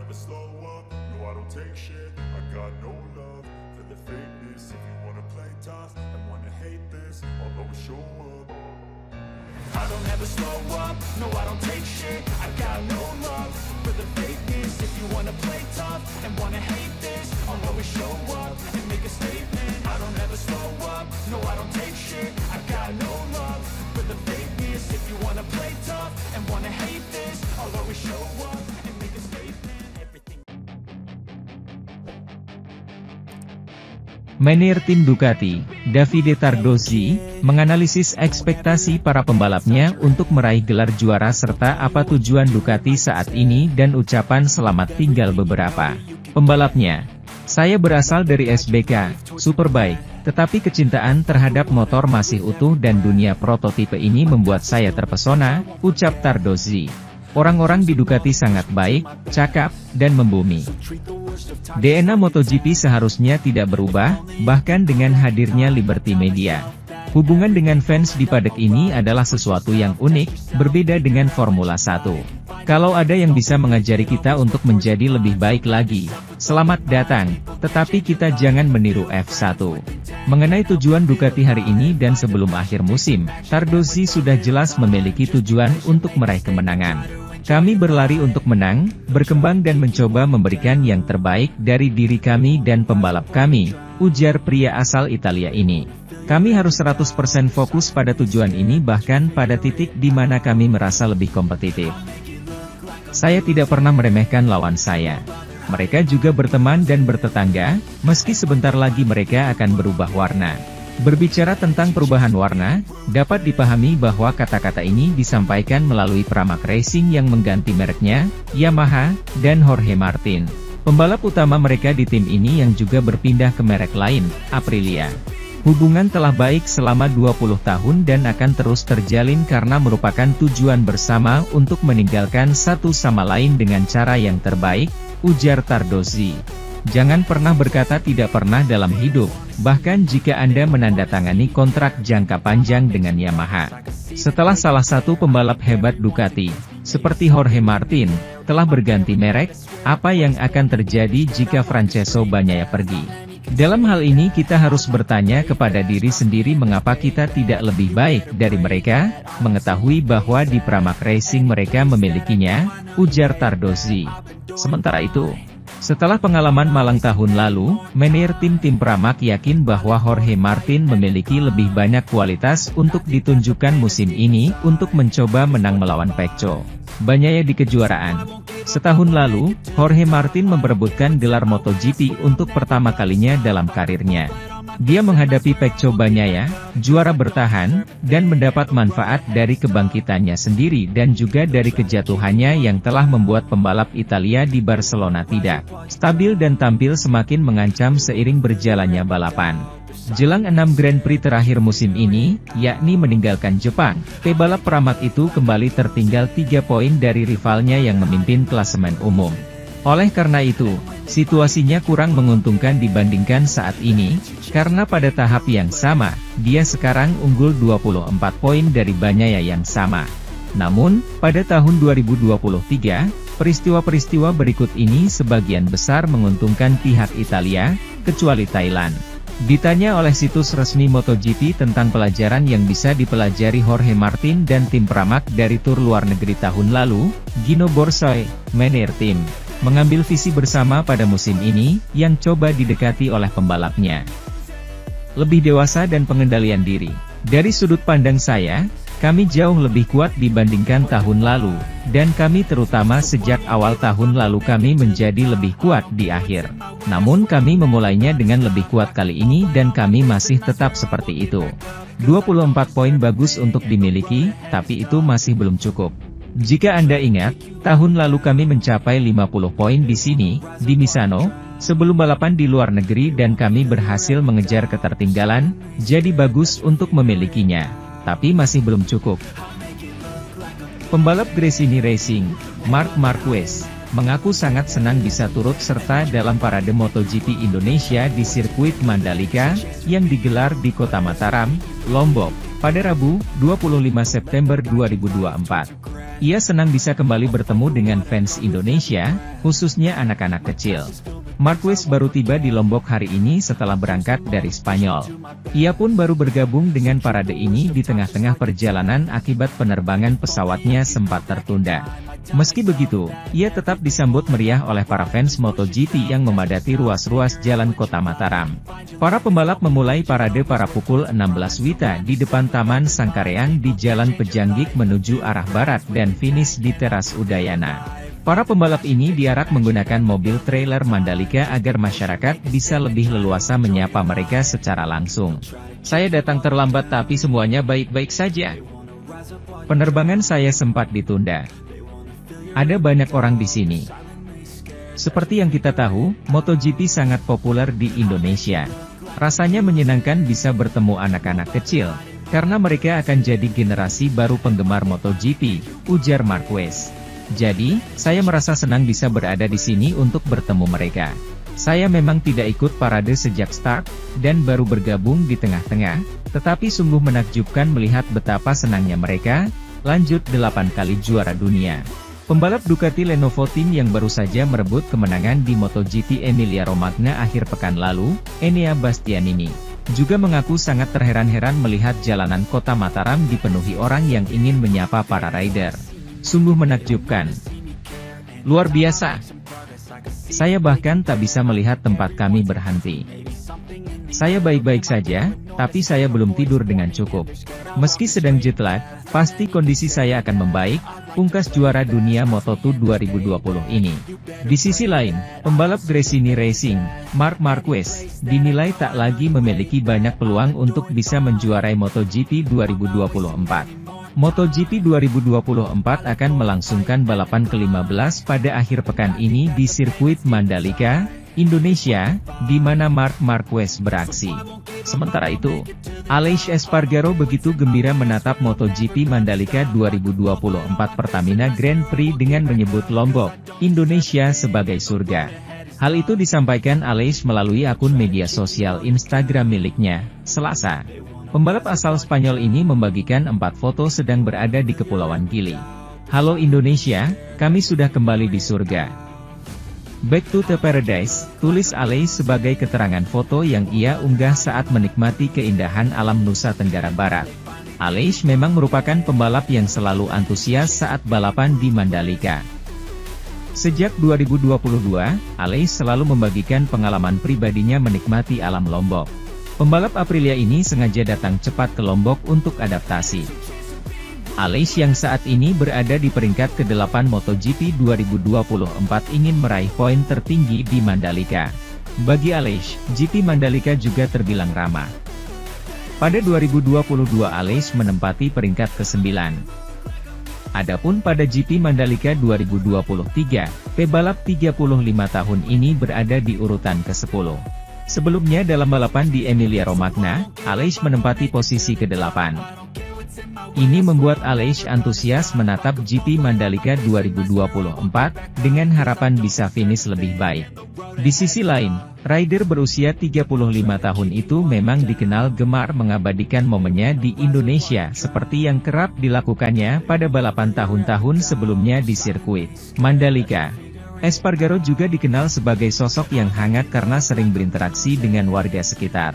never slow up, no I don't take shit. I got no love for the fakeness. If you wanna play tough and wanna hate this, I'll always show up. I don't ever slow up, no I don't take shit. I got no love for the fakeness. If you wanna play tough and wanna hate this, I'll always show up and make a statement. I don't ever slow up, no I don't take shit. I got no love for the fakeness. If you wanna play tough and wanna hate this, I'll always show up and make a statement. Everything. Manajer tim Ducati, Davide Tardozzi, menganalisis ekspektasi para pembalapnya untuk meraih gelar juara serta apa tujuan Ducati saat ini dan ucapan selamat tinggal beberapa pembalapnya. Saya berasal dari SBK, Superbike, tetapi kecintaan terhadap motor masih utuh dan dunia prototipe ini membuat saya terpesona, ucap Tardozzi. Orang-orang di Ducati sangat baik, cakap, dan membumi. DNA MotoGP seharusnya tidak berubah, bahkan dengan hadirnya Liberty Media. Hubungan dengan fans di paddock ini adalah sesuatu yang unik, berbeda dengan Formula 1. Kalau ada yang bisa mengajari kita untuk menjadi lebih baik lagi, selamat datang, tetapi kita jangan meniru F1. Mengenai tujuan Ducati hari ini dan sebelum akhir musim, Tardozzi sudah jelas memiliki tujuan untuk meraih kemenangan. Kami berlari untuk menang, berkembang dan mencoba memberikan yang terbaik dari diri kami dan pembalap kami, ujar pria asal Italia ini. Kami harus 100% fokus pada tujuan ini bahkan pada titik di mana kami merasa lebih kompetitif. Saya tidak pernah meremehkan lawan saya. Mereka juga berteman dan bertetangga, meski sebentar lagi mereka akan berubah warna. Berbicara tentang perubahan warna, dapat dipahami bahwa kata-kata ini disampaikan melalui Pramac Racing yang mengganti mereknya, Yamaha, dan Jorge Martin. Pembalap utama mereka di tim ini yang juga berpindah ke merek lain, Aprilia. Hubungan telah baik selama 20 tahun dan akan terus terjalin karena merupakan tujuan bersama untuk meninggalkan satu sama lain dengan cara yang terbaik, ujar Tardozzi. Jangan pernah berkata tidak pernah dalam hidup, bahkan jika Anda menandatangani kontrak jangka panjang dengan Yamaha. Setelah salah satu pembalap hebat Ducati, seperti Jorge Martin, telah berganti merek, apa yang akan terjadi jika Francesco Bagnaia pergi? Dalam hal ini kita harus bertanya kepada diri sendiri mengapa kita tidak lebih baik dari mereka, mengetahui bahwa di Pramac Racing mereka memilikinya, ujar Tardozzi. Sementara itu, setelah pengalaman malang tahun lalu, manajer tim Pramac yakin bahwa Jorge Martin memiliki lebih banyak kualitas untuk ditunjukkan musim ini untuk mencoba menang melawan Pecco Bagnaia di kejuaraan. Setahun lalu, Jorge Martin memperebutkan gelar MotoGP untuk pertama kalinya dalam karirnya. Dia menghadapi Pecco Bagnaia, juara bertahan, dan mendapat manfaat dari kebangkitannya sendiri dan juga dari kejatuhannya yang telah membuat pembalap Italia di Barcelona tidak stabil dan tampil semakin mengancam seiring berjalannya balapan. Jelang 6 Grand Prix terakhir musim ini, yakni meninggalkan Jepang, pebalap Pramac itu kembali tertinggal 3 poin dari rivalnya yang memimpin klasemen umum. Oleh karena itu, situasinya kurang menguntungkan dibandingkan saat ini, karena pada tahap yang sama, dia sekarang unggul 24 poin dari Bagnaia yang sama. Namun, pada tahun 2023, peristiwa-peristiwa berikut ini sebagian besar menguntungkan pihak Italia, kecuali Thailand. Ditanya oleh situs resmi MotoGP tentang pelajaran yang bisa dipelajari Jorge Martin dan tim Pramac dari tur luar negeri tahun lalu, Gino Borsoy, manajer tim, mengambil visi bersama pada musim ini, yang coba didekati oleh pembalapnya. Lebih dewasa dan pengendalian diri. Dari sudut pandang saya, kami jauh lebih kuat dibandingkan tahun lalu, dan kami terutama sejak awal tahun lalu kami menjadi lebih kuat di akhir. Namun kami memulainya dengan lebih kuat kali ini dan kami masih tetap seperti itu. 24 poin bagus untuk dimiliki, tapi itu masih belum cukup. Jika Anda ingat, tahun lalu kami mencapai 50 poin di sini, di Misano, sebelum balapan di luar negeri dan kami berhasil mengejar ketertinggalan, jadi bagus untuk memilikinya. Tapi masih belum cukup. Pembalap Gresini Racing, Marc Marquez, mengaku sangat senang bisa turut serta dalam parade MotoGP Indonesia di sirkuit Mandalika, yang digelar di Kota Mataram, Lombok, pada Rabu, 25 September 2024. Ia senang bisa kembali bertemu dengan fans Indonesia, khususnya anak-anak kecil. Marquez baru tiba di Lombok hari ini setelah berangkat dari Spanyol. Ia pun baru bergabung dengan parade ini di tengah-tengah perjalanan akibat penerbangan pesawatnya sempat tertunda. Meski begitu, ia tetap disambut meriah oleh para fans MotoGP yang memadati ruas-ruas jalan kota Mataram. Para pembalap memulai parade pada pukul 16 WITA di depan Taman Sangkareang di Jalan Pejanggik menuju arah barat dan finish di Teras Udayana. Para pembalap ini diarak menggunakan mobil trailer Mandalika agar masyarakat bisa lebih leluasa menyapa mereka secara langsung. Saya datang terlambat tapi semuanya baik-baik saja. Penerbangan saya sempat ditunda. Ada banyak orang di sini. Seperti yang kita tahu, MotoGP sangat populer di Indonesia. Rasanya menyenangkan bisa bertemu anak-anak kecil, karena mereka akan jadi generasi baru penggemar MotoGP, ujar Marquez. Jadi, saya merasa senang bisa berada di sini untuk bertemu mereka. Saya memang tidak ikut parade sejak start, dan baru bergabung di tengah-tengah, tetapi sungguh menakjubkan melihat betapa senangnya mereka, lanjut 8 kali juara dunia. Pembalap Ducati Lenovo Team yang baru saja merebut kemenangan di MotoGP Emilia-Romagna akhir pekan lalu, Enea Bastianini, juga mengaku sangat terheran-heran melihat jalanan kota Mataram dipenuhi orang yang ingin menyapa para rider. Sungguh menakjubkan. Luar biasa. Saya bahkan tak bisa melihat tempat kami berhenti. Saya baik-baik saja, tapi saya belum tidur dengan cukup. Meski sedang jet lag, pasti kondisi saya akan membaik, pungkas juara dunia Moto2 2020 ini. Di sisi lain, pembalap Gresini Racing, Marc Marquez, dinilai tak lagi memiliki banyak peluang untuk bisa menjuarai MotoGP 2024. MotoGP 2024 akan melangsungkan balapan ke-15 pada akhir pekan ini di sirkuit Mandalika, Indonesia, di mana Marc Marquez beraksi. Sementara itu, Aleix Espargaro begitu gembira menatap MotoGP Mandalika 2024 Pertamina Grand Prix dengan menyebut Lombok, Indonesia sebagai surga. Hal itu disampaikan Aleix melalui akun media sosial Instagram miliknya, Selasa. Pembalap asal Spanyol ini membagikan 4 foto sedang berada di Kepulauan Gili. Halo Indonesia, kami sudah kembali di surga. Back to the Paradise, tulis Aleix sebagai keterangan foto yang ia unggah saat menikmati keindahan alam Nusa Tenggara Barat. Aleix memang merupakan pembalap yang selalu antusias saat balapan di Mandalika. Sejak 2022, Aleix selalu membagikan pengalaman pribadinya menikmati alam Lombok. Pembalap Aprilia ini sengaja datang cepat ke Lombok untuk adaptasi. Aleix yang saat ini berada di peringkat ke-8 MotoGP 2024 ingin meraih poin tertinggi di Mandalika. Bagi Aleix, GP Mandalika juga terbilang ramah. Pada 2022 Aleix menempati peringkat ke-9. Adapun pada GP Mandalika 2023, pebalap 35 tahun ini berada di urutan ke-10. Sebelumnya dalam balapan di Emilia-Romagna, Aleix menempati posisi ke-8. Ini membuat Aleix antusias menatap GP Mandalika 2024, dengan harapan bisa finish lebih baik. Di sisi lain, rider berusia 35 tahun itu memang dikenal gemar mengabadikan momennya di Indonesia seperti yang kerap dilakukannya pada balapan tahun-tahun sebelumnya di sirkuit Mandalika. Espargaro juga dikenal sebagai sosok yang hangat karena sering berinteraksi dengan warga sekitar.